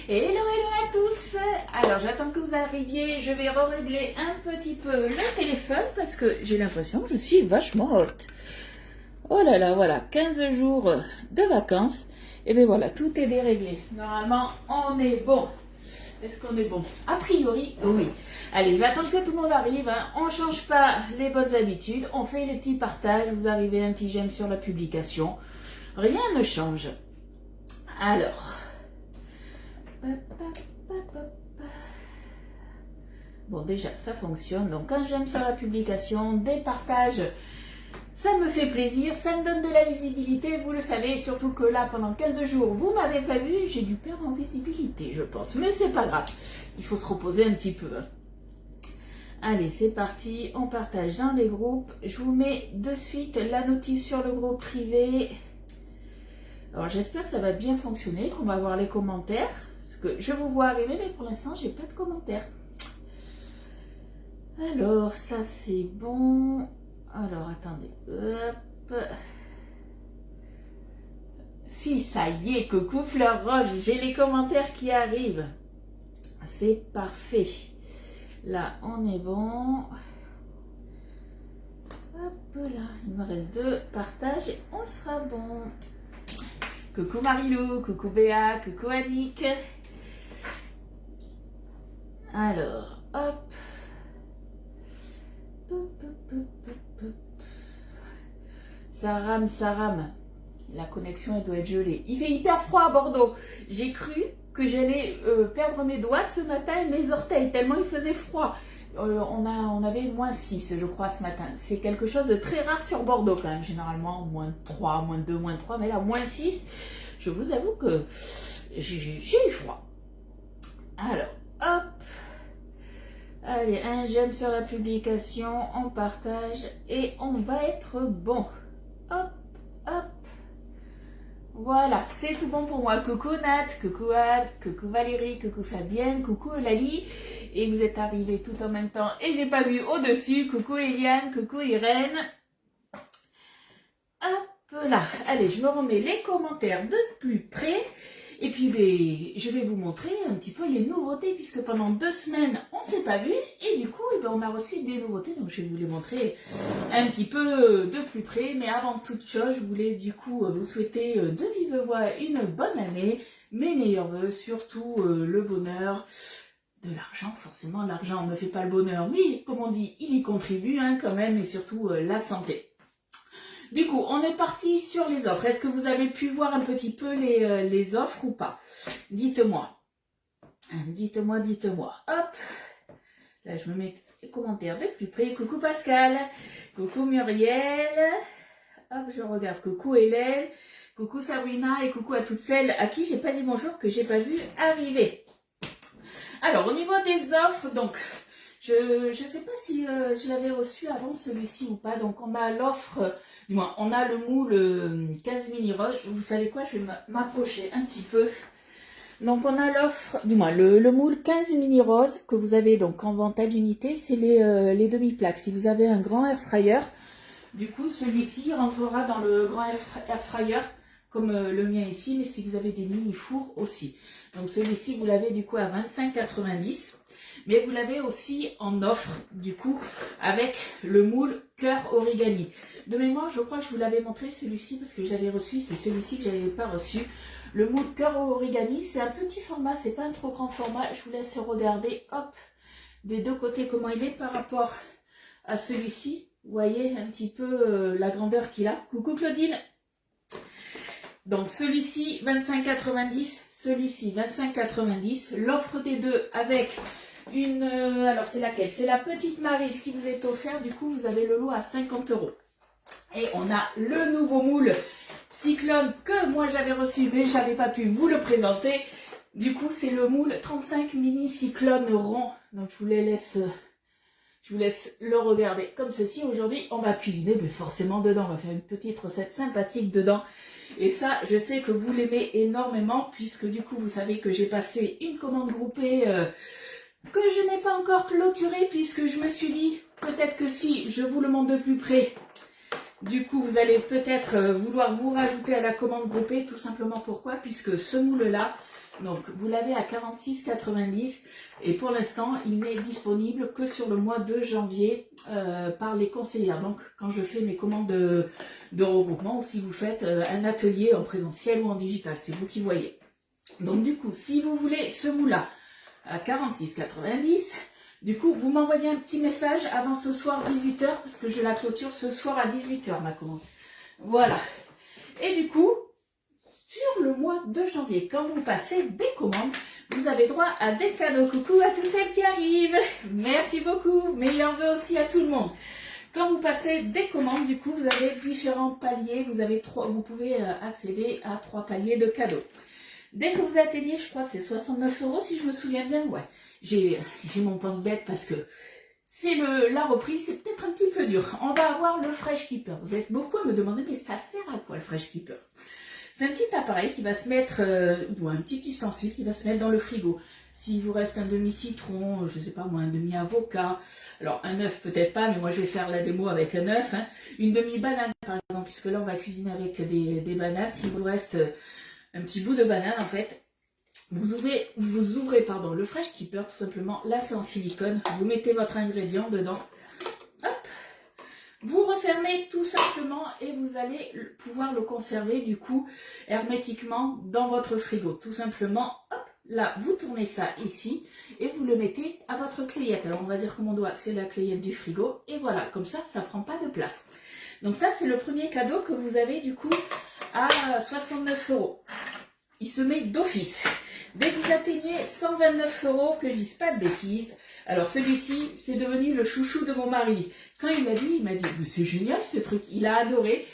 Hello, hello à tous. Alors j'attends que vous arriviez, je vais régler un petit peu le téléphone parce que j'ai l'impression que je suis vachement haute. Oh là là, voilà, 15 jours de vacances. Et bien voilà, tout est déréglé. Normalement, on est bon. Est-ce qu'on est bon? A priori, oui. Allez, je vais attendre que tout le monde arrive. Hein. On ne change pas les bonnes habitudes. On fait les petits partages. Vous arrivez un petit j'aime sur la publication. Rien ne change. Alors. Bon, déjà, ça fonctionne. Donc, quand j'aime sur la publication, des partages, ça me fait plaisir. Ça me donne de la visibilité. Vous le savez, surtout que là, pendant 15 jours, vous ne m'avez pas vu. J'ai dû perdre en visibilité, je pense. Mais c'est pas grave. Il faut se reposer un petit peu. Allez, c'est parti. On partage dans les groupes. Je vous mets de suite la notif sur le groupe privé. Alors, j'espère que ça va bien fonctionner, qu'on va avoir les commentaires. Parce que je vous vois arriver, mais pour l'instant, j'ai pas de commentaires. Alors, ça, c'est bon. Alors, attendez. Hop. Si, ça y est, coucou Fleur Rose, j'ai les commentaires qui arrivent. C'est parfait. Là, on est bon. Hop là, il me reste 2 partages et on sera bon. Coucou Marilou, coucou Béa, coucou Annick. Alors, hop. Ça rame, ça rame. La connexion, elle doit être gelée. Il fait hyper froid à Bordeaux. J'ai cru que j'allais perdre mes doigts ce matin et mes orteils, tellement il faisait froid. On avait moins 6, je crois, ce matin. C'est quelque chose de très rare sur Bordeaux, quand même. Généralement, moins 3, moins 2, moins 3. Mais là, moins 6, je vous avoue que j'ai eu froid. Alors, hop. Allez, un j'aime sur la publication, on partage et on va être bon. Hop, hop. Voilà, c'est tout bon pour moi. Coucou Nat, coucou Anne, coucou Valérie, coucou Fabienne, coucou Lali. Et vous êtes arrivés tout en même temps et j'ai pas vu au-dessus. Coucou Eliane, coucou Irène. Hop là. Allez, je me remets les commentaires de plus près. Et puis, je vais vous montrer un petit peu les nouveautés, puisque pendant 2 semaines, on ne s'est pas vu. Et du coup, on a reçu des nouveautés. Donc, je vais vous les montrer un petit peu de plus près. Mais avant toute chose, je voulais du coup vous souhaiter de vive voix une bonne année. Mes meilleurs voeux, surtout le bonheur, de l'argent. Forcément, l'argent ne fait pas le bonheur. Mais comme on dit, il y contribue hein, quand même. Et surtout, la santé. Du coup, on est parti sur les offres. Est-ce que vous avez pu voir un petit peu les offres ou pas? Dites-moi. Dites-moi, dites-moi. Hop. Là, je me mets les commentaires de plus près. Coucou Pascal. Coucou Muriel. Hop, je regarde. Coucou Hélène. Coucou Sabrina. Et coucou à toutes celles à qui j'ai pas dit bonjour, que j'ai pas vu arriver. Alors, au niveau des offres, donc... Je ne sais pas si je l'avais reçu avant celui-ci ou pas. Donc, on a l'offre, du moins, on a le moule 15 mini rose. Vous savez quoi, je vais m'approcher un petit peu. Donc, on a l'offre, du moins, le moule 15 mini rose que vous avez donc en vente à l'unité. C'est les demi-plaques. Si vous avez un grand air fryer, du coup, celui-ci rentrera dans le grand air fryer comme le mien ici. Mais si vous avez des mini fours aussi. Donc, celui-ci, vous l'avez du coup à 25,90 €. Mais vous l'avez aussi en offre, du coup, avec le moule cœur origami. De mémoire, je crois que je vous l'avais montré celui-ci, parce que je l'avais reçu, c'est celui-ci que je n'avais pas reçu. Le moule cœur origami, c'est un petit format, c'est pas un trop grand format. Je vous laisse regarder, hop, des deux côtés comment il est par rapport à celui-ci. Vous voyez un petit peu la grandeur qu'il a. Coucou Claudine. Donc celui-ci, 25,90 €, celui-ci, 25,90 €. L'offre des deux avec... alors c'est laquelle? C'est la petite Maryse qui vous est offerte. Du coup, vous avez le lot à 50 €. Et on a le nouveau moule Cyclone que moi j'avais reçu, mais je n'avais pas pu vous le présenter. Du coup, c'est le moule 35 mini Cyclone rond. Donc, je vous laisse le regarder comme ceci. Aujourd'hui, on va cuisiner, mais forcément dedans. On va faire une petite recette sympathique dedans. Et ça, je sais que vous l'aimez énormément, puisque du coup, vous savez que j'ai passé une commande groupée... que je n'ai pas encore clôturé, puisque je me suis dit, peut-être que si je vous le montre de plus près, du coup vous allez peut-être vouloir vous rajouter à la commande groupée, tout simplement pourquoi, puisque ce moule là Donc vous l'avez à 46,90 et pour l'instant il n'est disponible que sur le mois de janvier par les conseillères. Donc quand je fais mes commandes de regroupement ou si vous faites un atelier en présentiel ou en digital, c'est vous qui voyez. Donc du coup, si vous voulez ce moule-là à 46,90, du coup vous m'envoyez un petit message avant ce soir 18h parce que je la clôture ce soir à 18h ma commande. Voilà. Et du coup, sur le mois de janvier, quand vous passez des commandes, vous avez droit à des cadeaux. Coucou à toutes celles qui arrivent. Merci beaucoup. Meilleurs vœux aussi à tout le monde. Quand vous passez des commandes, du coup, vous avez différents paliers. Vous pouvez accéder à 3 paliers de cadeaux. Dès que vous atteignez, je crois que c'est 69 € si je me souviens bien. Ouais, j'ai mon pense-bête parce que c'est la reprise, c'est peut-être un petit peu dur. On va avoir le Fresh Keeper. Vous êtes beaucoup à me demander, mais ça sert à quoi le Fresh Keeper? C'est un petit appareil qui va se mettre, ou un petit ustensile qui va se mettre dans le frigo. S'il vous reste un demi-citron, je sais pas moi, un demi-avocat, alors un œuf peut-être pas, mais moi je vais faire la démo avec un œuf, hein. Une demi-banane par exemple, puisque là on va cuisiner avec des bananes. S'il vous reste un petit bout de banane en fait, vous ouvrez le Fresh Keeper tout simplement. Là c'est en silicone, vous mettez votre ingrédient dedans, hop. Vous refermez tout simplement et vous allez pouvoir le conserver du coup hermétiquement dans votre frigo. Tout simplement, hop, là vous tournez ça ici et vous le mettez à votre clayette. Alors on va dire comme on doit, c'est la clayette du frigo et voilà, comme ça, ça prend pas de place. Donc ça c'est le premier cadeau que vous avez du coup à 69 €. Il se met d'office. Dès que vous atteignez 129 €, que je dise pas de bêtises, alors celui-ci, c'est devenu le chouchou de mon mari. Quand il l'a vu, il m'a dit, mais c'est génial ce truc, il a adoré,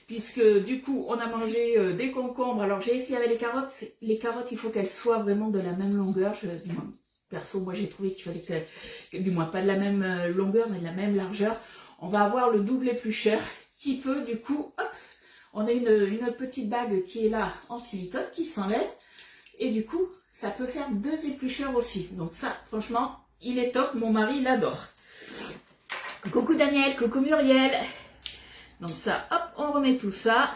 puisque du coup, on a mangé des concombres. Alors j'ai essayé avec les carottes. Les carottes, il faut qu'elles soient vraiment de la même longueur. Perso, moi j'ai trouvé qu'il fallait du moins pas de la même longueur, mais de la même largeur. On va avoir le double éplucheur qui peut du coup, hop, on a une petite bague qui est là en silicone qui s'enlève. Et du coup, ça peut faire 2 éplucheurs aussi. Donc ça, franchement, il est top. Mon mari l'adore. Coucou Daniel, coucou Muriel. Donc ça, hop, on remet tout ça.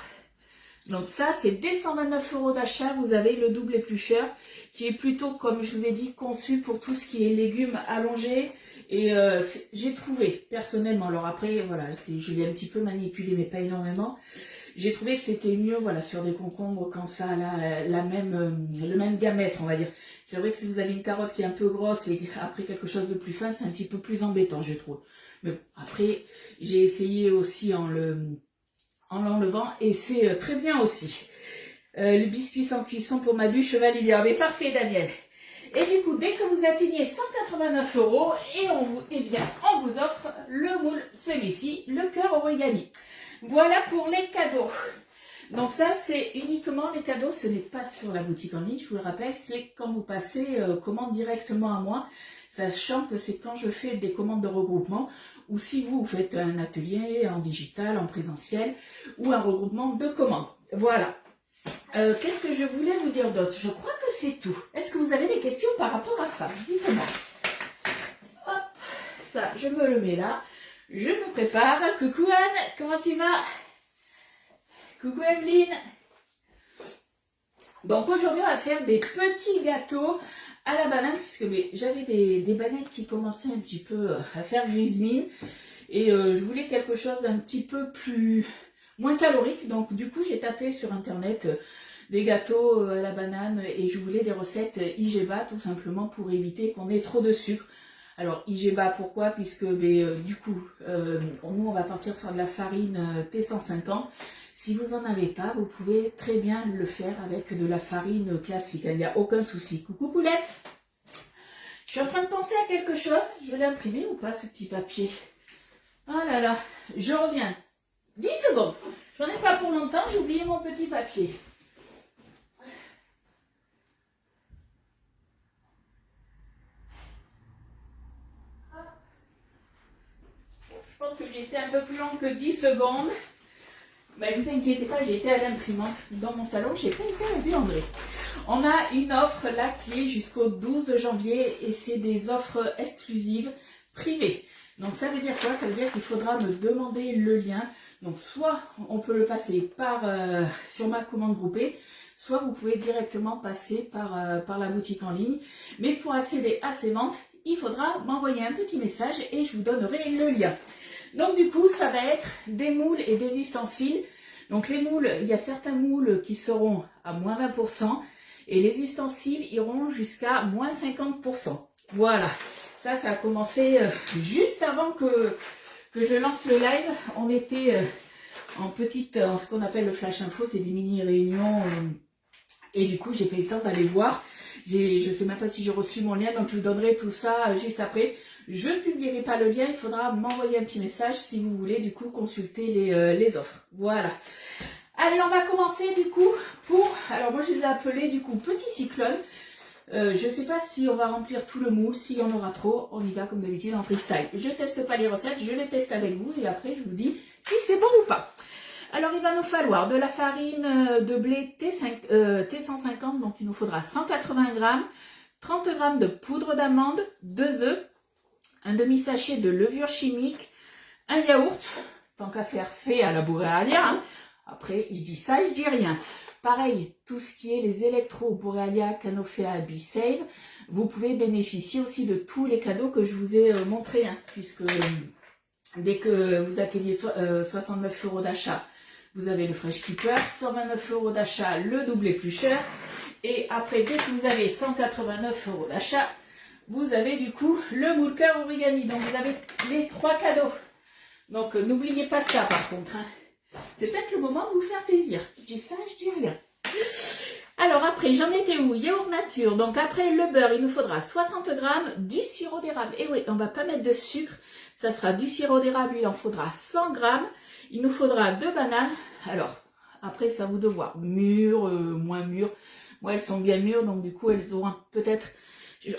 Donc ça, c'est dès 129 € d'achat, vous avez le double éplucheur qui est plutôt, comme je vous ai dit, conçu pour tout ce qui est légumes allongés. Et j'ai trouvé, personnellement, alors après, voilà, je l'ai un petit peu manipulé, mais pas énormément. J'ai trouvé que c'était mieux, voilà, sur des concombres quand ça a le même diamètre, on va dire. C'est vrai que si vous avez une carotte qui est un peu grosse et après quelque chose de plus fin, c'est un petit peu plus embêtant, je trouve. Mais bon, après, j'ai essayé aussi en l'enlevant et c'est très bien aussi. Le biscuit sans cuisson pour ma bûche validé. Ah, mais parfait, Daniel. Et du coup, dès que vous atteignez 189 €, on vous offre le moule, celui-ci, le cœur origami. Voilà pour les cadeaux. Donc ça, c'est uniquement les cadeaux. Ce n'est pas sur la boutique en ligne, je vous le rappelle. C'est quand vous passez commande directement à moi. Sachant que c'est quand je fais des commandes de regroupement. Ou si vous faites un atelier en digital, en présentiel. Ou un regroupement de commandes. Voilà. Qu'est-ce que je voulais vous dire d'autre? Je crois que c'est tout. Est-ce que vous avez des questions par rapport à ça? Dites-moi. Hop, ça, je me le mets là. Je me prépare. Coucou Anne, comment tu vas? Coucou Evelyne. Donc aujourd'hui, on va faire des petits gâteaux à la banane, puisque j'avais des bananes qui commençaient un petit peu à faire grise mine. Et je voulais quelque chose d'un petit peu moins calorique. Donc du coup, j'ai tapé sur internet des gâteaux à la banane et je voulais des recettes IGBA tout simplement pour éviter qu'on ait trop de sucre. Alors IGBA pourquoi? Puisque du coup nous on va partir sur de la farine T150. Si vous n'en avez pas, vous pouvez très bien le faire avec de la farine classique, il n'y a aucun souci. Coucou Poulette. Je suis en train de penser à quelque chose. Je l'ai imprimé ou pas ce petit papier? Oh là là, je reviens. 10 secondes. J'en ai pas pour longtemps, j'ai oublié mon petit papier. Je pense que j'ai été un peu plus long que 10 secondes. Mais ne vous inquiétez pas, j'ai été à l'imprimante dans mon salon, je n'ai pas été à la buanderie. On a une offre là qui est jusqu'au 12 janvier et c'est des offres exclusives privées. Donc ça veut dire quoi? Ça veut dire qu'il faudra me demander le lien. Donc soit on peut le passer sur ma commande groupée, soit vous pouvez directement passer par la boutique en ligne. Mais pour accéder à ces ventes, il faudra m'envoyer un petit message et je vous donnerai le lien. Donc du coup, ça va être des moules et des ustensiles. Donc les moules, il y a certains moules qui seront à moins 20% et les ustensiles iront jusqu'à moins 50%. Voilà, ça a commencé juste avant que je lance le live. On était en ce qu'on appelle le flash info, c'est des mini réunions et du coup j'ai pas eu le temps d'aller voir. Je sais même pas si j'ai reçu mon lien, donc je vous donnerai tout ça juste après. Je ne publierai pas le lien, il faudra m'envoyer un petit message si vous voulez du coup consulter les offres. Voilà. Allez, on va commencer du coup alors moi je les ai appelés du coup petit cyclone. Je ne sais pas si on va remplir tout le moule, s'il y en aura trop, on y va comme d'habitude en freestyle. Je teste pas les recettes, je les teste avec vous et après je vous dis si c'est bon ou pas. Alors il va nous falloir de la farine de blé T150, donc il nous faudra 180 g, 30 g de poudre d'amande, 2 œufs, un demi-sachet de levure chimique, un yaourt, tant qu'à faire fait à la Borealia. Hein. Après, je dis ça, je dis rien. Pareil, tout ce qui est les électros Borealia, Canofea, B-Save, vous pouvez bénéficier aussi de tous les cadeaux que je vous ai montrés, hein, puisque dès que vous atteignez 69 € d'achat, vous avez le Fresh Keeper, 129 € d'achat, le double éplucheur, et après, dès que vous avez 189 € d'achat, vous avez du coup le moule cœur origami. Donc vous avez les 3 cadeaux. Donc n'oubliez pas ça par contre. Hein. C'est peut-être le moment de vous faire plaisir. Je dis ça, je dis rien. Alors après, j'en étais où? Yaourt nature. Donc après le beurre, il nous faudra 60 g, du sirop d'érable. Et oui, on va pas mettre de sucre. Ça sera du sirop d'érable, il en faudra 100 g. Il nous faudra 2 bananes. Alors après, c'est à vous de voir. Mûres, moins mûres. Moi, elles sont bien mûres, donc du coup, elles auront peut-être...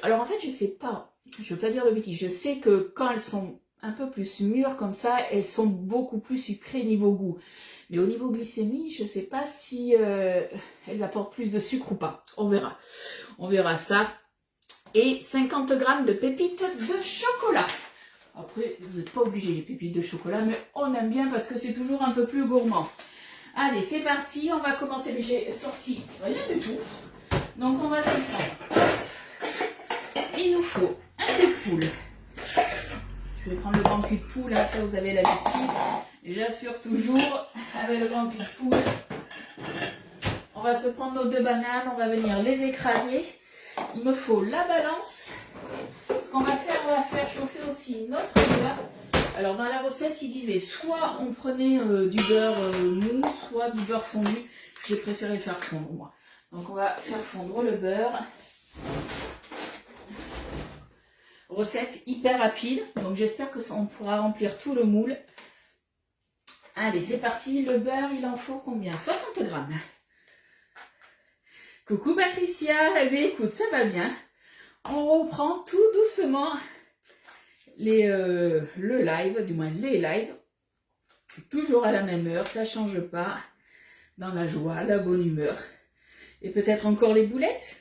Alors en fait, je sais pas, je veux pas dire de bêtises, je sais que quand elles sont un peu plus mûres comme ça, elles sont beaucoup plus sucrées niveau goût. Mais au niveau glycémie, je sais pas si elles apportent plus de sucre ou pas. On verra ça. Et 50 g de pépites de chocolat. Après, vous n'êtes pas obligé les pépites de chocolat, mais on aime bien parce que c'est toujours un peu plus gourmand. Allez, c'est parti, on va commencer. Mais j'ai sorti rien du tout. Donc on va s'y prendre. Il nous faut un cul de poule. Je vais prendre le grand cul de poule, hein, ça vous avez l'habitude. J'assure toujours avec le grand cul de poule. On va se prendre nos 2 bananes, on va venir les écraser. Il me faut la balance. Ce qu'on va faire chauffer aussi notre beurre. Alors dans la recette, il disait soit on prenait du beurre mou, soit du beurre fondu. J'ai préféré le faire fondre moi. Donc on va faire fondre le beurre. Recette hyper rapide, donc j'espère que on pourra remplir tout le moule. Allez, c'est parti. Le beurre, il en faut combien? 60 g. Coucou Patricia, eh bien, écoute, ça va bien. On reprend tout doucement le live, du moins les lives. Toujours à la même heure, ça change pas. Dans la joie, la bonne humeur. Et peut-être encore les boulettes.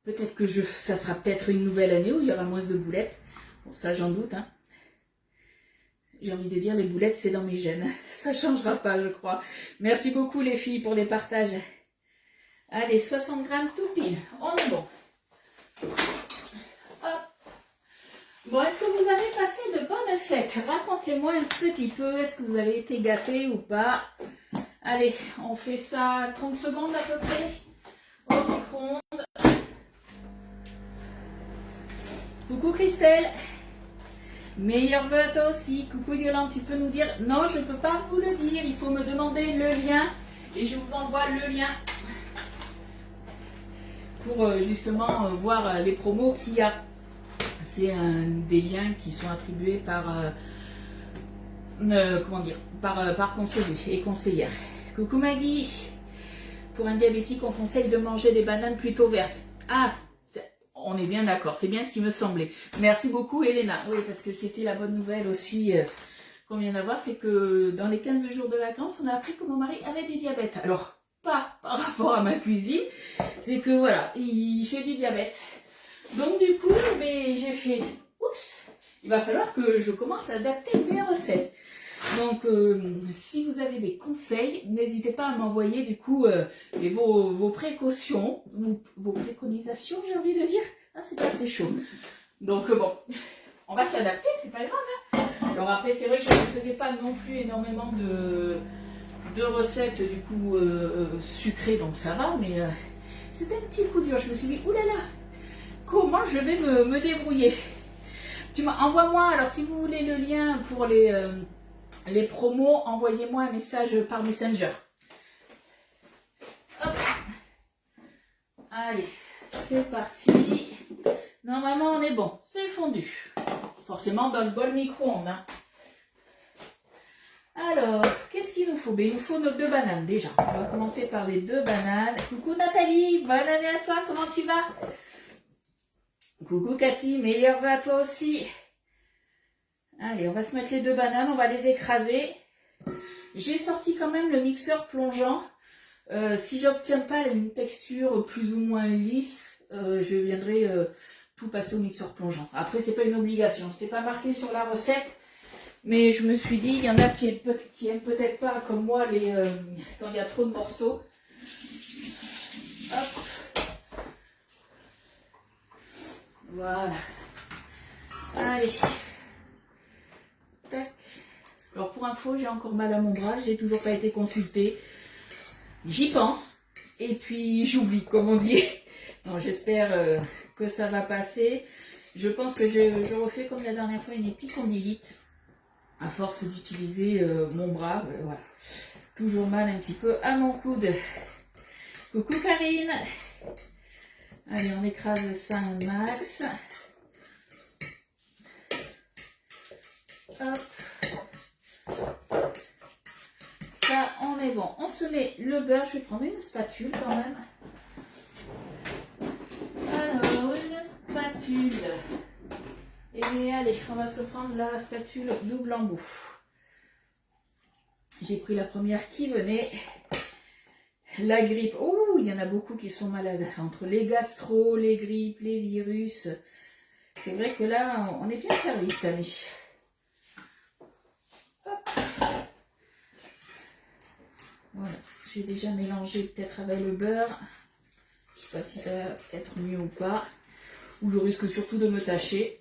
Peut-être que ça sera peut-être une nouvelle année où il y aura moins de boulettes. Bon, ça j'en doute. Hein. J'ai envie de dire, les boulettes, c'est dans mes gènes. Ça ne changera pas, je crois. Merci beaucoup les filles pour les partages. Allez, 60 g tout pile. On est bon. Hop. Bon, est-ce que vous avez passé de bonnes fêtes? Racontez-moi un petit peu. Est-ce que vous avez été gâtés ou pas? Allez, on fait ça 30 secondes à peu près. Au micro-ondes. Coucou Christelle, meilleur vœu à toi aussi. Coucou Yolande, tu peux nous dire? Non, je ne peux pas vous le dire, il faut me demander le lien et je vous envoie le lien pour justement voir les promos qu'il y a. C'est des liens qui sont attribués par par conseiller et conseillère. Coucou Maggie, pour un diabétique on conseille de manger des bananes plutôt vertes. Ah, on est bien d'accord, c'est bien ce qui me semblait. Merci beaucoup Elena. Oui, parce que c'était la bonne nouvelle aussi qu'on vient d'avoir, c'est que dans les 15 jours de vacances, on a appris que mon mari avait du diabète. Alors, pas par rapport à ma cuisine, c'est que voilà, il fait du diabète. Donc du coup, j'ai fait, oups, il va falloir que je commence à adapter mes recettes. Donc, si vous avez des conseils, n'hésitez pas à m'envoyer du coup vos précautions, vos préconisations, j'ai envie de dire. Ah, c'est pas assez chaud. Donc, bon, on va s'adapter, c'est pas grave. Hein. Alors après, c'est vrai que je ne faisais pas non plus énormément de recettes du coup sucrées, donc ça va, mais c'était un petit coup dur. Je me suis dit, oulala, comment je vais me débrouiller? Envoie-moi, alors si vous voulez le lien pour les promos, envoyez-moi un message par Messenger. Hop. Allez, c'est parti. Normalement, on est bon. C'est fondu. Forcément, dans le bol micro-ondes. Hein. Alors, qu'est-ce qu'il nous faut? Il nous faut nos 2 bananes déjà. On va commencer par les 2 bananes. Coucou Nathalie, bonne année à toi, comment tu vas? Coucou Cathy, meilleurs vœux à toi aussi. Allez, on va se mettre les 2 bananes, on va les écraser. J'ai sorti quand même le mixeur plongeant. Si j'obtiens pas une texture plus ou moins lisse, je viendrai tout passer au mixeur plongeant. Après, c'est pas une obligation, c'était pas marqué sur la recette, mais je me suis dit, il y en a qui aiment peut-être pas comme moi quand il y a trop de morceaux. Hop. Voilà. Allez. Tac. Alors pour info, j'ai encore mal à mon bras, j'ai toujours pas été consultée. J'y pense et puis j'oublie, comme on dit. Non, j'espère que ça va passer. Je pense que je refais comme la dernière fois une épicondylite à force d'utiliser mon bras. Voilà, toujours mal un petit peu à mon coude. Coucou Karine. Allez, on écrase ça un max. Hop. Ça, on est bon. On se met le beurre. Je vais prendre une spatule quand même. Alors, une spatule. Et allez, on va se prendre la spatule double embout. J'ai pris la première qui venait. La grippe. Oh, il y en a beaucoup qui sont malades. Entre les gastro, les grippes, les virus. C'est vrai que là, on est bien servi cette année. Hop. Voilà. J'ai déjà mélangé peut-être avec le beurre. Je ne sais pas si ça va être mieux ou pas. Ou je risque surtout de me tâcher.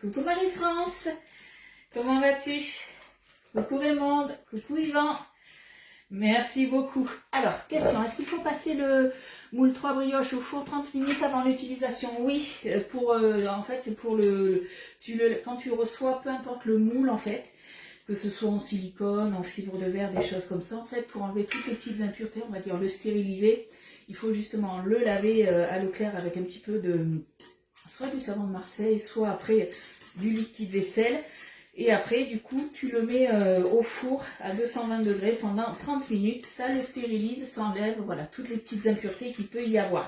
Coucou Marie-France. Comment vas-tu? Coucou Raymond. Coucou Yvan. Merci beaucoup. Alors, question, est-ce qu'il faut passer le moule 3 brioches au four 30 minutes avant l'utilisation? Oui, en fait, c'est pour quand tu reçois, peu importe le moule, en fait, que ce soit en silicone, en fibre de verre, des choses comme ça, en fait, pour enlever toutes les petites impuretés, on va dire le stériliser, il faut justement le laver à l'eau claire avec un petit peu soit du savon de Marseille, soit après du liquide vaisselle. Et après, du coup, tu le mets au four à 220 degrés pendant 30 minutes. Ça le stérilise, ça enlève voilà, toutes les petites impuretés qu'il peut y avoir.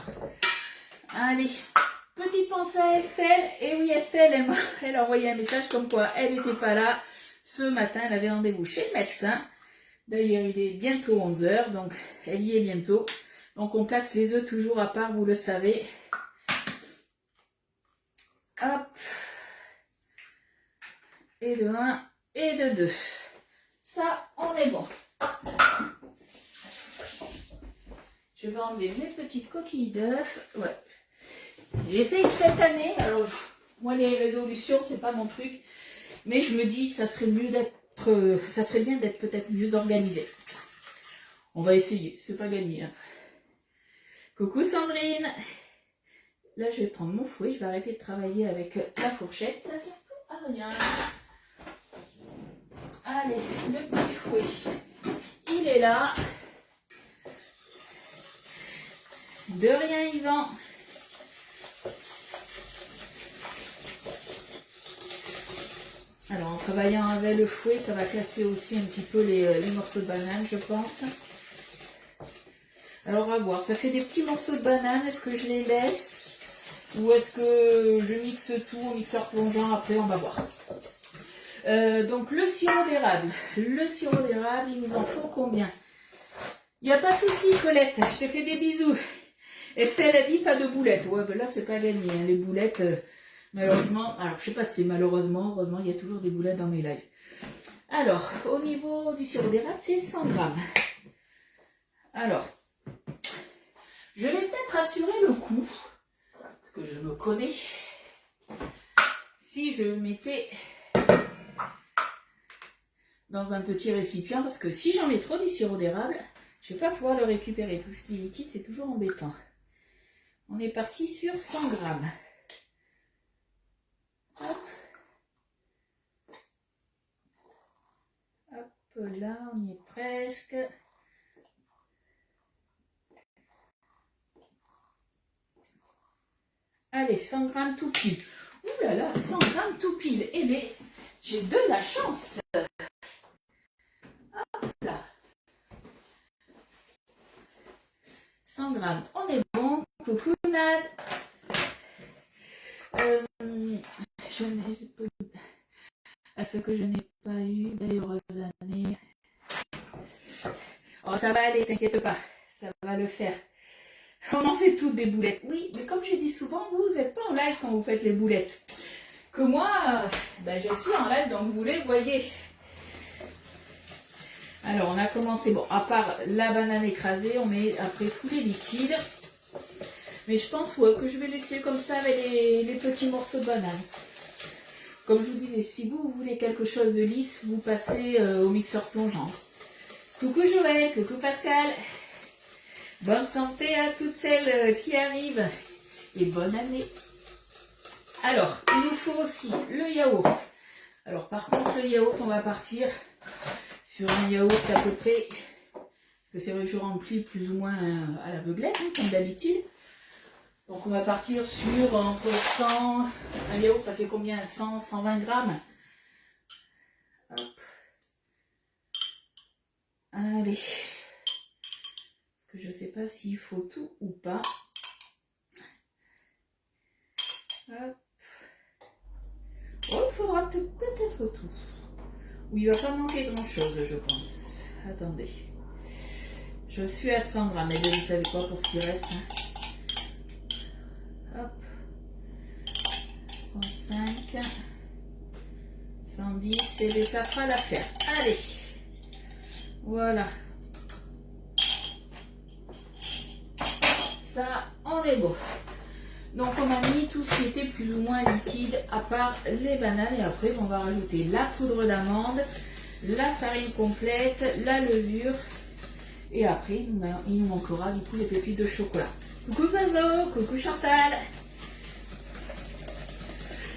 Allez, petite pensée à Estelle. Et oui, Estelle, elle a envoyé un message comme quoi elle n'était pas là. Ce matin, elle avait rendez-vous chez le médecin. D'ailleurs, il est bientôt 11 h, donc elle y est bientôt. Donc, on casse les œufs toujours à part, vous le savez. Hop. Et de 1 et de 2. Ça, on est bon. Je vais enlever mes petites coquilles d'œufs. Ouais. J'essaye cette année. Alors, moi, les résolutions, c'est pas mon truc. Mais je me dis, ça serait bien d'être peut-être mieux organisé. On va essayer. C'est pas gagné. Hein. Coucou Sandrine. Là, je vais prendre mon fouet. Je vais arrêter de travailler avec la fourchette. Ça sert plus à rien. Allez, le petit fouet, il est là. De rien, Yvan. Alors, en travaillant avec le fouet, ça va casser aussi un petit peu les morceaux de banane, je pense. Alors, à voir. Ça fait des petits morceaux de banane. Est-ce que je les laisse? Ou est-ce que je mixe tout au mixeur plongeant? Après, on va voir. Donc le sirop d'érable. Le sirop d'érable, il nous en faut combien? Il n'y a pas de souci, Colette. Je te fais des bisous. Estelle a dit pas de boulettes. Ouais, ben là, c'est pas gagné. Hein. Les boulettes, malheureusement... Alors, je sais pas si c'est malheureusement. Heureusement, il y a toujours des boulettes dans mes lives. Alors, au niveau du sirop d'érable, c'est 100 grammes. Alors, je vais peut-être assurer le coup, parce que je me connais, si je mettais dans un petit récipient, parce que si j'en mets trop du sirop d'érable, je ne vais pas pouvoir le récupérer. Tout ce qui est liquide, c'est toujours embêtant. On est parti sur 100 grammes. Hop. Hop, là, on y est presque. Allez, 100 grammes tout pile. Ouh là là, 100 grammes tout pile. Eh bien, j'ai de la chance. Hop là. 100 grammes, on est bon. Coucou Nad. À ce que je n'ai pas eu, belle heureuse année. Oh, ça va aller, t'inquiète pas. Ça va le faire. On en fait toutes des boulettes. Oui, mais comme je dis souvent, vous n'êtes pas en live quand vous faites les boulettes. Que moi, je suis en live, donc vous les voyez. Alors, on a commencé, bon, à part la banane écrasée, on met après tous les liquides. Mais je pense que je vais laisser comme ça avec les petits morceaux de banane. Comme je vous disais, si vous voulez quelque chose de lisse, vous passez au mixeur plongeant. Coucou Joël, coucou Pascal. Bonne santé à toutes celles qui arrivent. Et bonne année. Alors, il nous faut aussi le yaourt. Alors, par contre, le yaourt, on va partir sur un yaourt à peu près, parce que c'est vrai que je remplis plus ou moins à l'aveuglette, hein, comme d'habitude. Donc on va partir sur entre 100, un yaourt ça fait combien? 100, 120 grammes. Hop. Allez. Parce que je ne sais pas s'il faut tout ou pas. Hop. Oh, il faudra peut-être tout. Ou il ne va pas manquer grand chose, je pense. Attendez. Je suis à 100 grammes. Et bien, vous savez quoi pour ce qui reste, hein. Hop, 105, 110, et bien ça fera l'affaire. Allez, voilà. Ça, on est beau. Donc on a mis tout ce qui était plus ou moins liquide, à part les bananes. Et après, on va rajouter la poudre d'amande, la farine complète, la levure. Et après, il nous manquera du coup les pépites de chocolat. Coucou Fazo, coucou Chantal.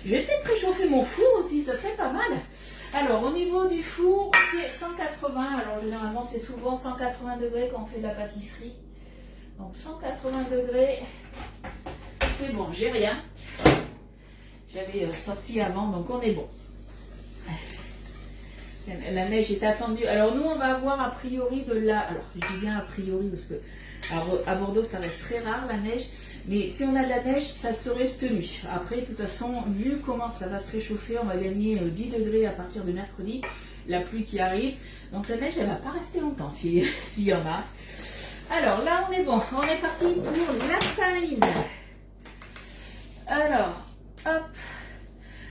Je vais peut-être préchauffer mon four aussi, ça serait pas mal. Alors au niveau du four, c'est 180. Alors généralement c'est souvent 180 degrés quand on fait de la pâtisserie. Donc 180 degrés, c'est bon, j'ai rien. J'avais sorti avant, donc on est bon. La neige est attendue. Alors nous on va avoir a priori de la... Alors je dis bien a priori parce que à Bordeaux ça reste très rare la neige. Mais si on a de la neige, ça serait cette nuit. Après, de toute façon, vu comment ça va se réchauffer, on va gagner 10 degrés à partir de mercredi. La pluie qui arrive. Donc la neige, elle ne va pas rester longtemps s'il y en a. Alors là, on est bon. On est parti pour la farine. Alors, hop.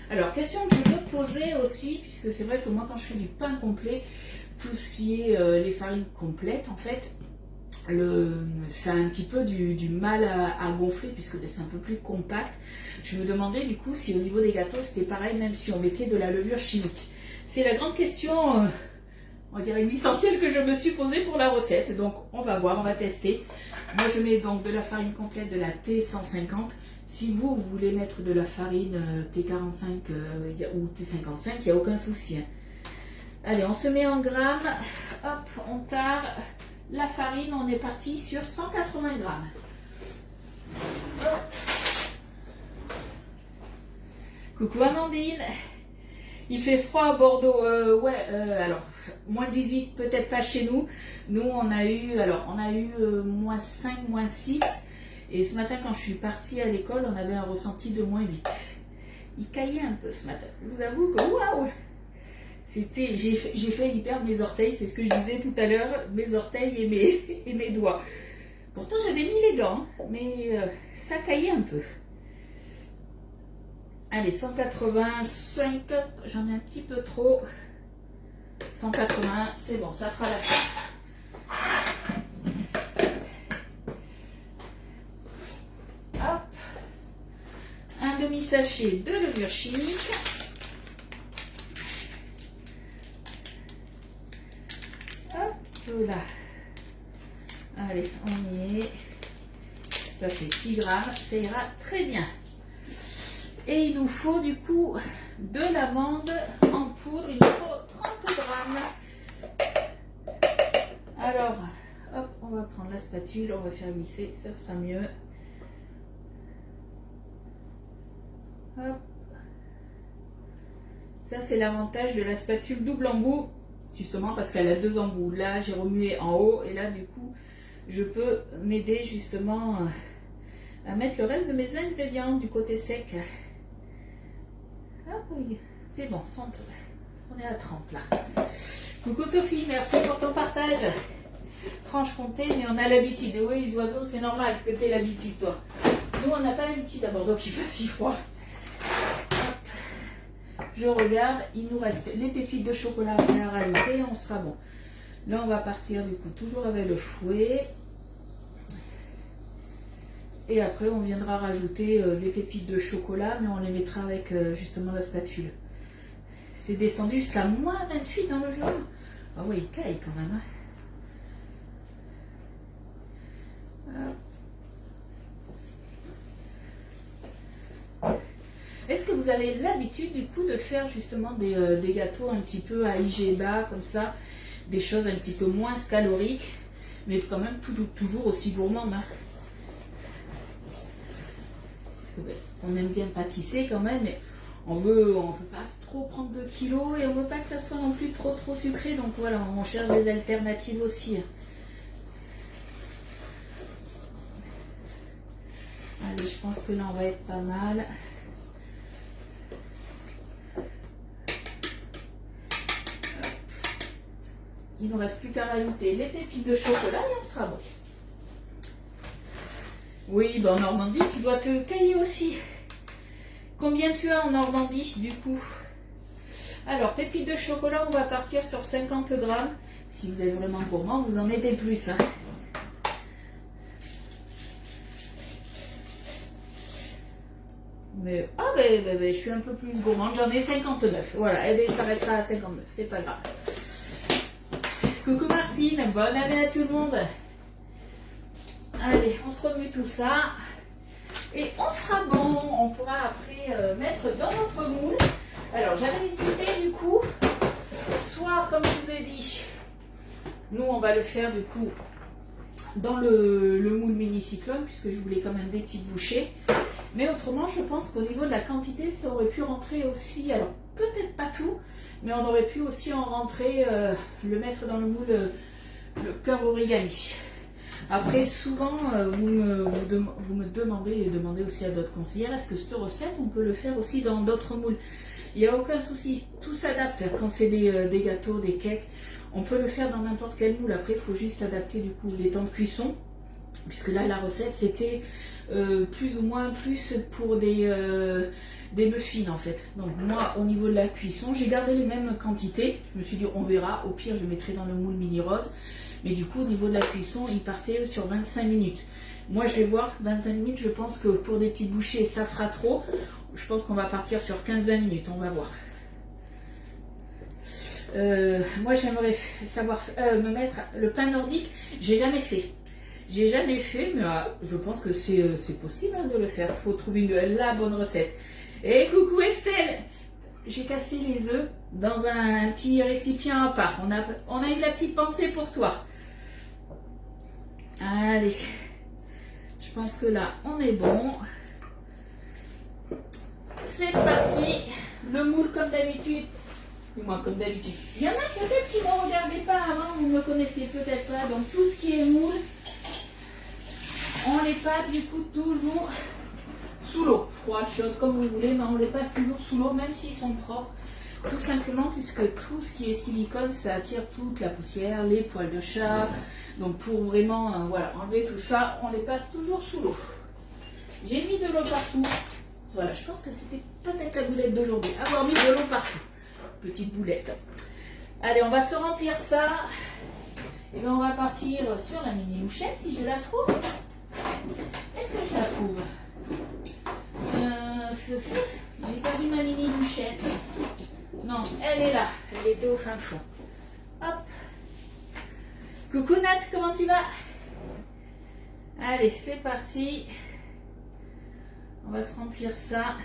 Alors, question que je me posais aussi, puisque c'est vrai que moi, quand je fais du pain complet, tout ce qui est les farines complètes, en fait, ça a un petit peu du mal à gonfler, puisque c'est un peu plus compact. Je me demandais du coup si au niveau des gâteaux, c'était pareil, même si on mettait de la levure chimique. C'est la grande question, on va dire existentielle, que je me suis posée pour la recette. Donc, on va voir, on va tester. Moi, je mets donc de la farine complète, de la T150. Si vous voulez mettre de la farine T45 ou T55, il n'y a aucun souci. Hein. Allez, on se met en grammes. Hop, on tare. La farine, on est parti sur 180 grammes. Hop. Coucou Amandine. Il fait froid à Bordeaux. Alors, moins 18, peut-être pas chez nous. Nous, on a eu moins 5, moins 6. Et ce matin, quand je suis partie à l'école, on avait un ressenti de moins 8. Il caillait un peu ce matin. Je vous avoue que waouh! J'ai failli perdre mes orteils, c'est ce que je disais tout à l'heure, mes orteils et mes doigts. Pourtant, j'avais mis les gants, mais ça caillait un peu. Allez, 185, j'en ai un petit peu trop. 180, c'est bon, ça fera l'affaire. Hop. Un demi-sachet de levure chimique. Hop, voilà. Allez, on y est. Ça fait 6 grammes, ça ira très bien. Et il nous faut du coup de l'amande en poudre, il nous faut 30 grammes. Alors, hop, on va prendre la spatule, on va faire glisser, ça sera mieux. Hop. Ça c'est l'avantage de la spatule double embout, justement parce qu'elle a 2 embouts. Là j'ai remué en haut et là du coup je peux m'aider justement à mettre le reste de mes ingrédients du côté sec. Hop, oui, c'est bon, on est à 30 là. Coucou Sophie, merci pour ton partage. Franche-Comté, mais on a l'habitude. Et oui, les oiseaux, c'est normal que tu aies l'habitude, toi. Nous, on n'a pas l'habitude à Bordeaux qu'il fasse si froid. Hop. Je regarde, il nous reste les pépites de chocolat à rajouter, on sera bon. Là, on va partir du coup toujours avec le fouet. Et après, on viendra rajouter les pépites de chocolat, mais on les mettra avec justement la spatule. C'est descendu jusqu'à moins 28 dans le jour. Ah oui, il caille quand même. Hein. Est-ce que vous avez l'habitude du coup de faire justement des gâteaux un petit peu à IG bas comme ça, des choses un petit peu moins caloriques, mais quand même toujours aussi gourmandes, hein? On aime bien pâtisser quand même, mais on veut pas trop prendre de kilos et on veut pas que ça soit non plus trop sucré, donc voilà, on cherche des alternatives aussi. Allez, je pense que là on va être pas mal. Il ne nous reste plus qu'à rajouter les pépites de chocolat et on sera bon. Oui, ben en Normandie, tu dois te cailler aussi. Combien tu as en Normandie, du coup? Alors, pépites de chocolat, on va partir sur 50 grammes. Si vous êtes vraiment gourmand, vous en mettez plus. Hein. Mais, je suis un peu plus gourmande. J'en ai 59. Voilà, et bien ça restera à 59. C'est pas grave. Coucou Martine, bonne année à tout le monde. Allez, on se remue tout ça. Et on sera bon. On pourra après mettre dans notre moule. Alors, j'avais hésité du coup. Soit, comme je vous ai dit, nous on va le faire du coup dans le moule mini cyclone, puisque je voulais quand même des petites bouchées. Mais autrement, je pense qu'au niveau de la quantité, ça aurait pu rentrer aussi. Alors, peut-être pas tout, mais on aurait pu aussi en rentrer, le mettre dans le moule, le cœur origami. Après, souvent, vous me demandez, et demandez aussi à d'autres conseillères, est-ce que cette recette, on peut le faire aussi dans d'autres moules? Il n'y a aucun souci, tout s'adapte. Quand c'est des gâteaux, des cakes, on peut le faire dans n'importe quel moule. Après, il faut juste adapter du coup les temps de cuisson, puisque là, la recette, c'était plus ou moins plus pour des muffins en fait. Donc moi, au niveau de la cuisson, j'ai gardé les mêmes quantités. Je me suis dit, on verra, au pire, je mettrai dans le moule mini rose. Mais du coup, au niveau de la cuisson, il partait sur 25 minutes. Moi, je vais voir, 25 minutes, je pense que pour des petites bouchées, ça fera trop. Je pense qu'on va partir sur 15-20 minutes, on va voir. Moi, j'aimerais savoir me mettre le pain nordique. J'ai jamais fait. J'ai jamais fait, mais je pense que c'est possible de le faire. Il faut trouver la bonne recette. Et coucou Estelle! J'ai cassé les œufs dans un petit récipient à part. On a eu la petite pensée pour toi. Allez, je pense que là, on est bon. C'est parti. Le moule comme d'habitude. Moi, comme d'habitude. Il y en a peut-être qui ne me regardaient pas avant, vous ne me connaissez peut-être pas. Donc tout ce qui est moule, on les passe du coup toujours sous l'eau. Froide, chaude, comme vous voulez, mais on les passe toujours sous l'eau, même s'ils sont propres. Tout simplement puisque tout ce qui est silicone, ça attire toute la poussière, les poils de chat. Donc pour vraiment voilà, enlever tout ça, on les passe toujours sous l'eau. J'ai mis de l'eau partout. Voilà, je pense que c'était peut-être la boulette d'aujourd'hui. Avoir mis de l'eau partout. Petite boulette. Allez, on va se remplir ça. Et bien, on va partir sur la mini louchette si je la trouve. Est-ce que je la trouve? J'ai perdu ma mini louchette. Non, elle est là. Elle était au fin fond. Hop. Coucou Nat, comment tu vas? Allez, c'est parti. On va se remplir ça.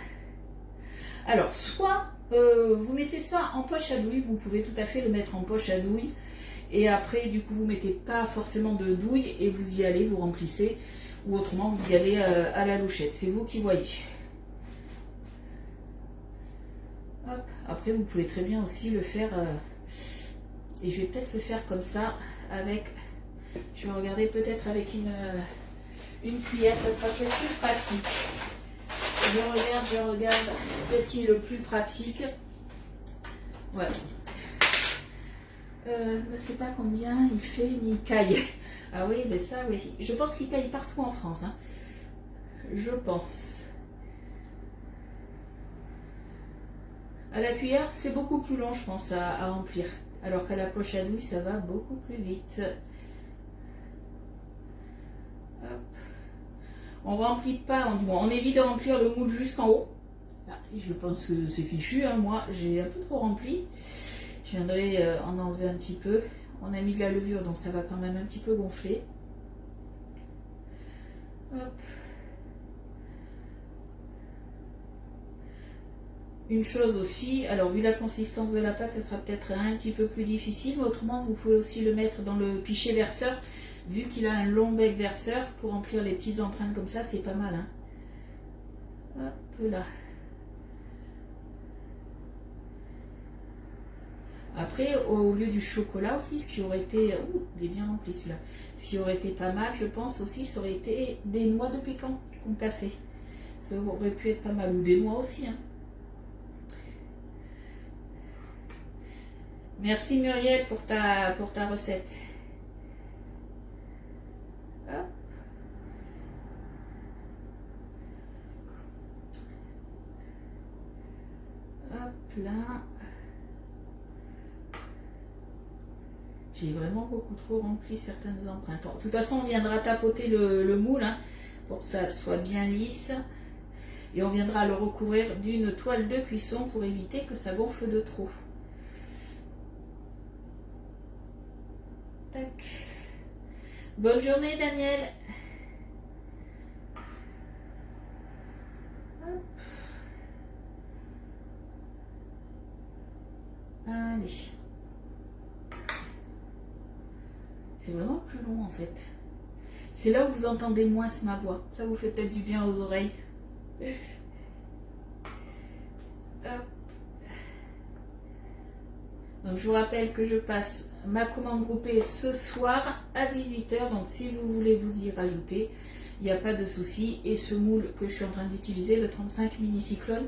Alors, soit vous mettez ça en poche à douille. Vous pouvez tout à fait le mettre en poche à douille. Et après, du coup, vous mettez pas forcément de douille et vous y allez, vous remplissez. Ou autrement, vous y allez à la louchette. C'est vous qui voyez. Hop. Après, vous pouvez très bien aussi le faire. Et je vais peut-être le faire comme ça. Avec. Je vais regarder peut-être avec une cuillère. Ça sera peut-être plus pratique. Je regarde. Qu'est-ce qui est le plus pratique? Ouais. Je ne sais pas combien il fait, mais il caille. Ah oui, mais ça, oui. Je pense qu'il caille partout en France. Hein. Je pense. À la cuillère, c'est beaucoup plus long, je pense, à remplir. Alors qu'à la poche à douille, ça va beaucoup plus vite. Hop. On remplit pas, on évite de remplir le moule jusqu'en haut. Ah, je pense que c'est fichu, hein. Moi, j'ai un peu trop rempli. Je viendrai en enlever un petit peu. On a mis de la levure, donc ça va quand même un petit peu gonfler. Hop. Une chose aussi, alors vu la consistance de la pâte, ça sera peut-être un petit peu plus difficile, mais autrement vous pouvez aussi le mettre dans le pichet verseur, vu qu'il a un long bec verseur, pour remplir les petites empreintes comme ça, c'est pas mal. Hein. Hop là. Après, au lieu du chocolat aussi, ce qui aurait été... Ouh, il est bien rempli celui-là. Ce qui aurait été pas mal, je pense aussi, ça aurait été des noix de pécan concassées. Ça aurait pu être pas mal. Ou des noix aussi. Hein. Merci Muriel pour ta recette. Hop. Hop là. J'ai vraiment beaucoup trop rempli certaines empreintes. De toute façon, on viendra tapoter le moule hein, pour que ça soit bien lisse. Et on viendra le recouvrir d'une toile de cuisson pour éviter que ça gonfle de trop. Tac. Bonne journée Daniel. Hop. Allez. C'est vraiment plus long en fait. C'est là où vous entendez moins ma voix. Ça vous fait peut-être du bien aux oreilles. Hop. Donc je vous rappelle que je passe ma commande groupée ce soir à 18 h. Donc si vous voulez vous y rajouter, il n'y a pas de souci. Et ce moule que je suis en train d'utiliser, le 35 mini cyclone,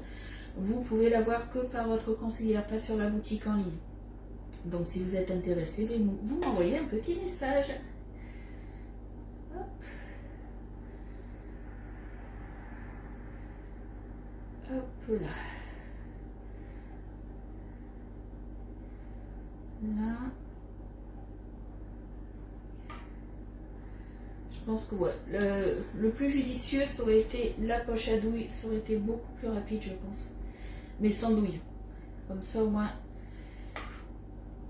vous pouvez l'avoir que par votre conseillère, pas sur la boutique en ligne. Donc si vous êtes intéressé, vous m'envoyez un petit message. Hop. Hop là. Là. Je pense que ouais, le plus judicieux, ça aurait été la poche à douille. Ça aurait été beaucoup plus rapide, je pense. Mais sans douille. Comme ça, au moins...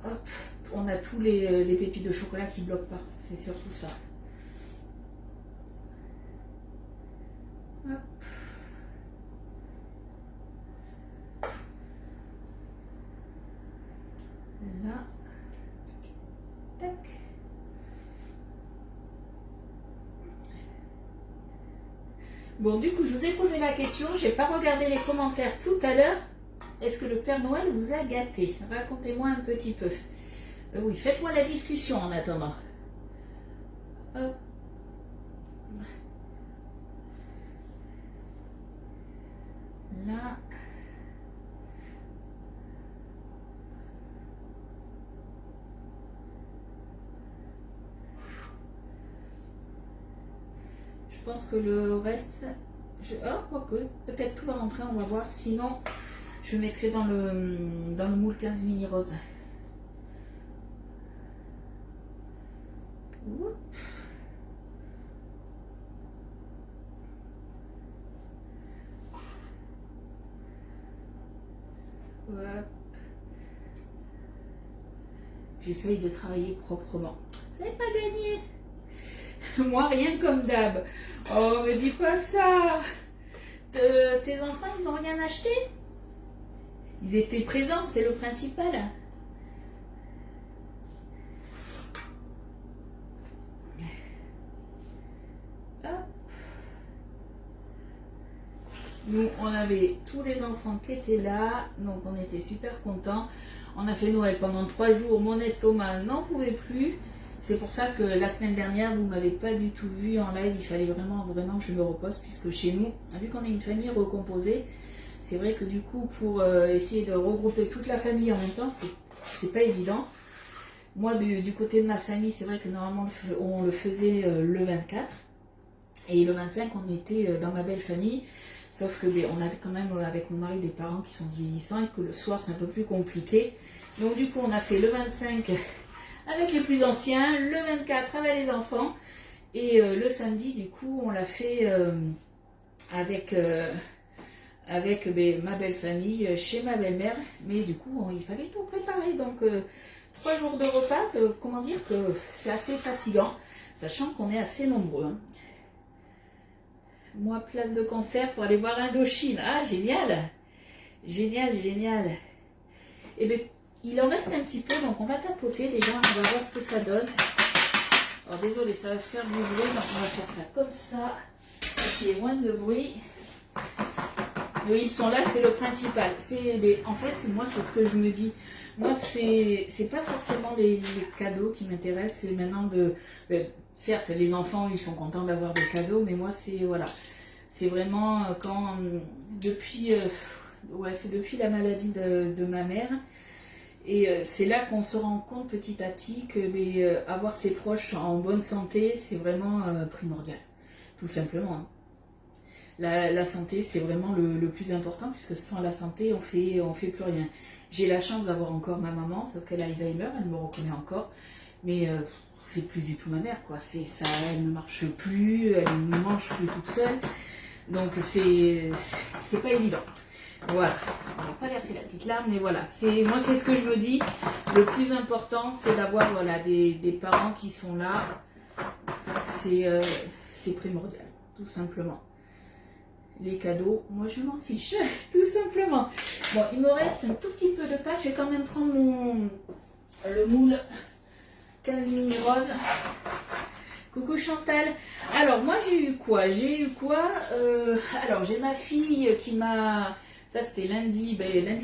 Hop, on a tous les pépites de chocolat qui ne bloquent pas. C'est surtout ça. Hop. Là. Tac. Bon, du coup, je vous ai posé la question. Je n'ai pas regardé les commentaires tout à l'heure. Est-ce que le Père Noël vous a gâté? Racontez-moi un petit peu. Oui, faites-moi la discussion en attendant. Hop. Là. Je pense que le reste... quoique, peut-être tout va rentrer, on va voir. Sinon... Je mettrai dans le moule 15 mini rose. Hop. J'essaye de travailler proprement. Ça n'est pas gagné. Moi, rien comme d'hab. Oh, me dis pas ça. Tes enfants, ils n'ont rien acheté? Ils étaient présents, c'est le principal. Hop. Nous, on avait tous les enfants qui étaient là, donc on était super contents. On a fait Noël pendant 3 jours, mon estomac n'en pouvait plus. C'est pour ça que la semaine dernière, vous ne m'avez pas du tout vu en live. Il fallait vraiment que je me repose, puisque chez nous, vu qu'on est une famille recomposée, c'est vrai que du coup, pour essayer de regrouper toute la famille en même temps, c'est pas évident. Moi, du côté de ma famille, c'est vrai que normalement, on le faisait le 24. Et le 25, on était dans ma belle famille. Sauf que on a quand même avec mon mari des parents qui sont vieillissants et que le soir, c'est un peu plus compliqué. Donc du coup, on a fait le 25 avec les plus anciens, le 24 avec les enfants. Et le samedi, du coup, on l'a fait avec ma belle famille chez ma belle-mère. Mais du coup, il fallait tout préparer. Donc 3 jours de repas, comment dire que c'est assez fatigant, sachant qu'on est assez nombreux. Hein. Moi, place de concert pour aller voir Indochine. Ah, génial! Génial, génial. Eh bien, il en reste un petit peu, donc on va tapoter déjà, on va voir ce que ça donne. Alors, désolé, ça va faire du bruit, donc on va faire ça comme ça, pour qu'il y ait moins de bruit. Mais ils sont là, c'est le principal. En fait, moi, c'est ce que je me dis. Moi, c'est pas forcément les cadeaux qui m'intéressent, c'est maintenant de... certes, les enfants, ils sont contents d'avoir des cadeaux, mais moi, c'est vraiment quand... c'est depuis la maladie de ma mère. Et c'est là qu'on se rend compte petit à petit que avoir ses proches en bonne santé, c'est vraiment primordial. Tout simplement. Hein. La santé, c'est vraiment le plus important, puisque sans la santé, on fait plus rien. J'ai la chance d'avoir encore ma maman, sauf qu'elle a Alzheimer, elle me reconnaît encore. Mais c'est plus du tout ma mère, quoi. C'est ça, elle ne marche plus, elle ne mange plus toute seule. Donc c'est pas évident. Voilà, on va pas verser la petite larme, mais voilà, moi c'est ce que je me dis. Le plus important, c'est d'avoir des parents qui sont là. C'est primordial, tout simplement. Les cadeaux, moi je m'en fiche, tout simplement. Bon, il me reste un tout petit peu de pâte, je vais quand même prendre le moule 15 mini roses. Coucou Chantal. Alors moi j'ai eu quoi? Alors j'ai ma fille qui m'a... Ça c'était lundi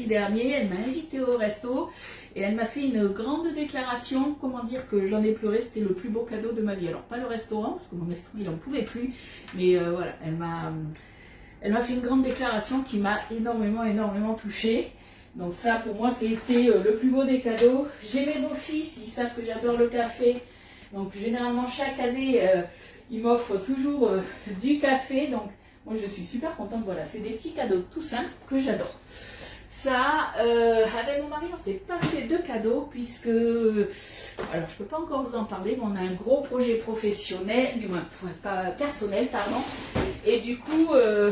dernier, elle m'a invité au resto et elle m'a fait une grande déclaration, comment dire que j'en ai pleuré, c'était le plus beau cadeau de ma vie. Alors pas le restaurant, parce que mon estomac il n'en pouvait plus, mais voilà, elle m'a fait une grande déclaration qui m'a énormément touchée. Donc ça pour moi c'était le plus beau des cadeaux. J'ai mes beaux-fils, ils savent que j'adore le café. Donc généralement chaque année, ils m'offrent toujours du café. Donc moi je suis super contente. Voilà, c'est des petits cadeaux tout simples que j'adore. Ça, avec mon mari, on ne s'est pas fait de cadeaux puisque, alors je ne peux pas encore vous en parler, mais on a un gros projet professionnel, du moins pas personnel, pardon. Et du coup, on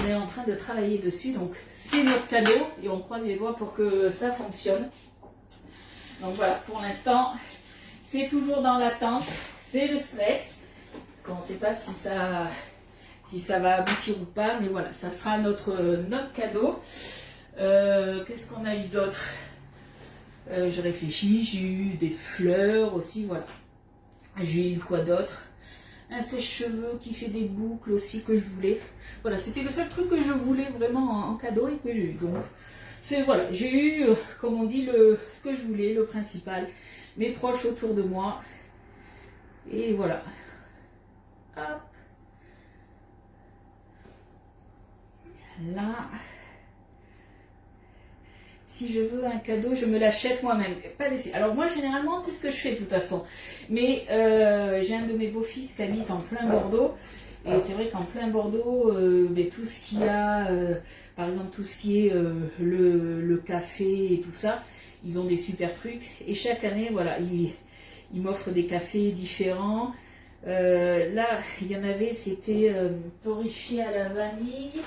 est en train de travailler dessus. Donc c'est notre cadeau et on croise les doigts pour que ça fonctionne. Donc voilà, pour l'instant... C'est toujours dans l'attente, c'est le stress, parce qu'on ne sait pas si ça va aboutir ou pas, mais voilà, ça sera notre cadeau. Qu'est-ce qu'on a eu d'autre? Je réfléchis, j'ai eu des fleurs aussi, voilà. J'ai eu quoi d'autre? Un sèche-cheveux qui fait des boucles aussi que je voulais. Voilà, c'était le seul truc que je voulais vraiment en cadeau et que j'ai eu. Donc, voilà, j'ai eu, comme on dit, ce que je voulais, le principal. Mes proches autour de moi. Et voilà. Hop. Là. Si je veux un cadeau, je me l'achète moi-même. Pas déçu. Alors moi, généralement, c'est ce que je fais de toute façon. Mais j'ai un de mes beaux-fils qui habite en plein Bordeaux. Et c'est vrai qu'en plein Bordeaux, tout ce qu'il y a, par exemple tout ce qui est le café et tout ça, ils ont des super trucs. Et chaque année, voilà, ils m'offrent des cafés différents. Là, il y en avait, c'était torréfié à la vanille.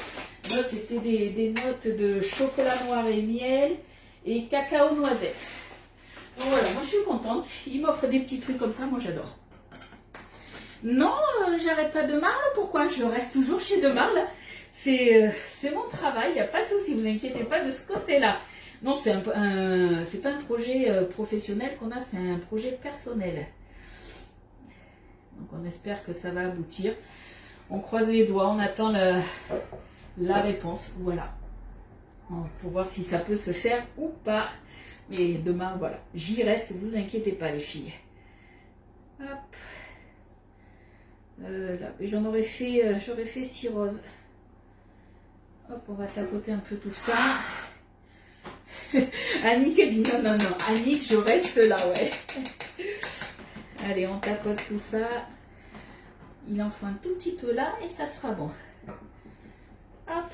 Là, c'était des notes de chocolat noir et miel et cacao noisette. Donc voilà, moi je suis contente. Il m'offre des petits trucs comme ça, moi j'adore. Non, j'arrête pas de Marle. Pourquoi? Je reste toujours chez de Marle. C'est mon travail, il n'y a pas de souci, vous inquiétez pas de ce côté-là. Non, c'est c'est pas un projet professionnel qu'on a, c'est un projet personnel. Donc on espère que ça va aboutir. On croise les doigts, on attend la réponse. Voilà. Pour voir si ça peut se faire ou pas. Mais demain, voilà. J'y reste, vous inquiétez pas les filles. Hop. Là, j'aurais fait 6 roses. Hop, on va tapoter un peu tout ça. Annick dit non, non, non. Annick, je reste là, ouais. Allez, on tapote tout ça. Il en faut un tout petit peu là et ça sera bon. Hop.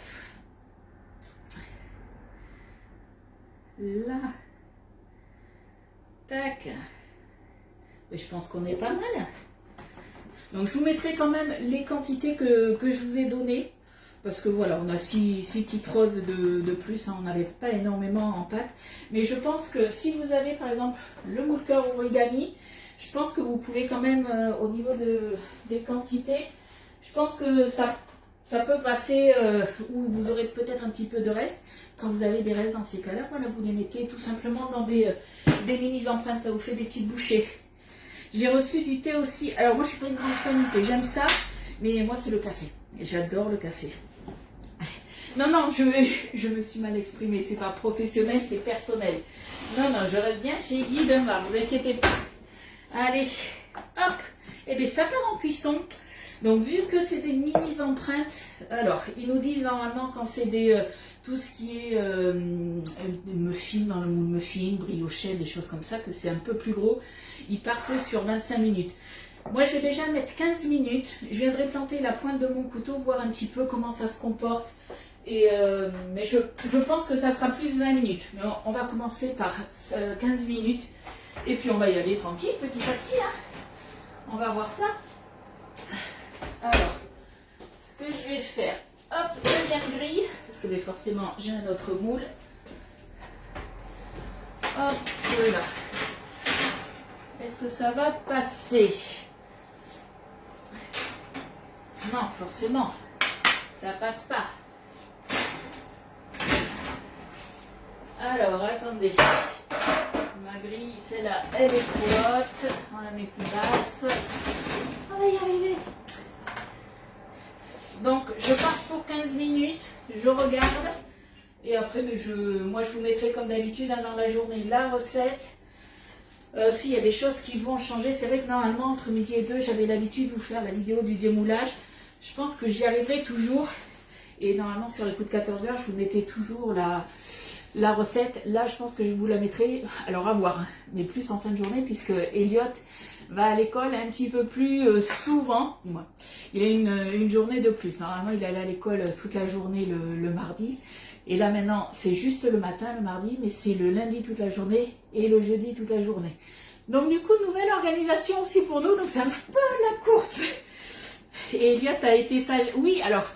Là. Tac. Et je pense qu'on est pas mal. Donc je vous mettrai quand même les quantités que je vous ai données. Parce que voilà, on a 6 petites roses de plus. Hein, on n'avait pas énormément en pâte. Mais je pense que si vous avez par exemple le moule cœur origami, je pense que vous pouvez quand même, au niveau des quantités, je pense que ça peut passer, ou vous aurez peut-être un petit peu de reste. Quand vous avez des restes dans ces cas-là, voilà, vous les mettez tout simplement dans des mini empreintes, ça vous fait des petites bouchées. J'ai reçu du thé aussi. Alors moi je suis pas une grande fan du thé, j'aime ça, mais moi c'est le café. J'adore le café. Non, non, je me suis mal exprimée, c'est pas professionnel, c'est personnel. Non, non, je reste bien chez Guy Demar, vous inquiétez pas. Allez, hop, et bien ça part en cuisson. Donc vu que c'est des mini empreintes, alors ils nous disent normalement quand c'est tout ce qui est des muffins dans le moule muffin, briochette, des choses comme ça, que c'est un peu plus gros, ils partent sur 25 minutes. Moi je vais déjà mettre 15 minutes, je viendrai planter la pointe de mon couteau, voir un petit peu comment ça se comporte. Et mais je pense que ça sera plus 20 minutes. Mais on va commencer par 15 minutes. Et puis on va y aller tranquille, petit à petit. Hein. On va voir ça. Alors, ce que je vais faire, hop, le lien gris, parce que forcément j'ai un autre moule. Hop, là. Est-ce que ça va passer? Non, forcément, ça passe pas. Alors, attendez. Ma grille, celle-là, elle est trop haute. On la met plus basse. On va y arriver. Donc, je pars pour 15 minutes. Je regarde. Et après, moi, je vous mettrai comme d'habitude hein, dans la journée la recette. S'il y a des choses qui vont changer, c'est vrai que normalement, entre midi et 2, j'avais l'habitude de vous faire la vidéo du démoulage. Je pense que j'y arriverai toujours. Et normalement, sur les coups de 14 h, je vous mettais toujours la recette. Là, je pense que je vous la mettrai, alors à voir, mais plus en fin de journée, puisque Elliot va à l'école un petit peu plus souvent. Ouais. Il a une journée de plus. Normalement, il allait à l'école toute la journée le mardi. Et là, maintenant, c'est juste le matin, le mardi, mais c'est le lundi toute la journée et le jeudi toute la journée. Donc, du coup, nouvelle organisation aussi pour nous. Donc, c'est un peu la course. Et Elliot a été sage. Oui, alors...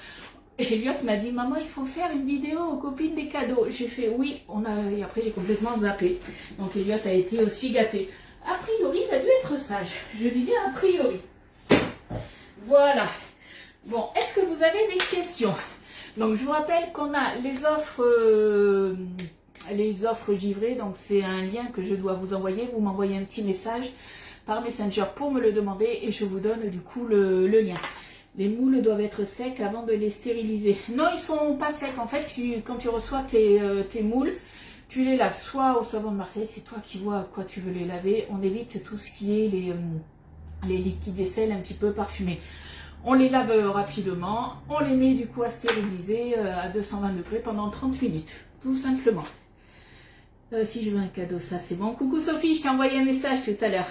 Elliot m'a dit, maman, il faut faire une vidéo aux copines des cadeaux. J'ai fait, oui, et après j'ai complètement zappé. Donc Elliot a été aussi gâté. A priori, il a dû être sage. Je dis bien a priori. Voilà. Bon, est-ce que vous avez des questions? Donc je vous rappelle qu'on a les offres givrées. Donc c'est un lien que je dois vous envoyer. Vous m'envoyez un petit message par Messenger pour me le demander et je vous donne du coup le lien. Les moules doivent être secs avant de les stériliser. Non, ils sont pas secs. En fait, quand tu reçois tes moules, tu les laves soit au savon de Marseille, c'est toi qui vois à quoi tu veux les laver. On évite tout ce qui est les liquides vaisselle un petit peu parfumés. On les lave rapidement. On les met du coup à stériliser à 220 degrés pendant 30 minutes. Tout simplement. Si je veux un cadeau, ça c'est bon. Coucou Sophie, je t'ai envoyé un message tout à l'heure.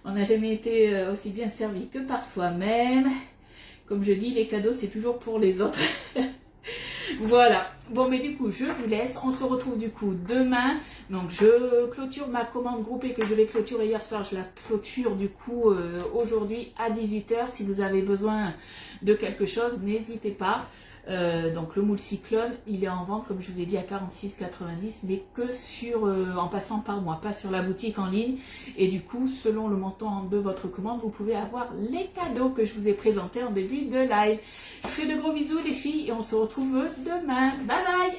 On n'a jamais été aussi bien servi que par soi-même. Comme je dis, les cadeaux, c'est toujours pour les autres. Voilà. Bon, mais du coup, je vous laisse. On se retrouve du coup demain. Donc, je clôture ma commande groupée que je vais clôturer hier soir. Je la clôture du coup aujourd'hui à 18 h. Si vous avez besoin de quelque chose, n'hésitez pas. Donc le moule cyclone, il est en vente, comme je vous ai dit, à 46,90, mais que sur, en passant par moi, pas sur la boutique en ligne. Et du coup, selon le montant de votre commande, vous pouvez avoir les cadeaux que je vous ai présentés en début de live. Je vous fais de gros bisous les filles et on se retrouve demain. Bye bye!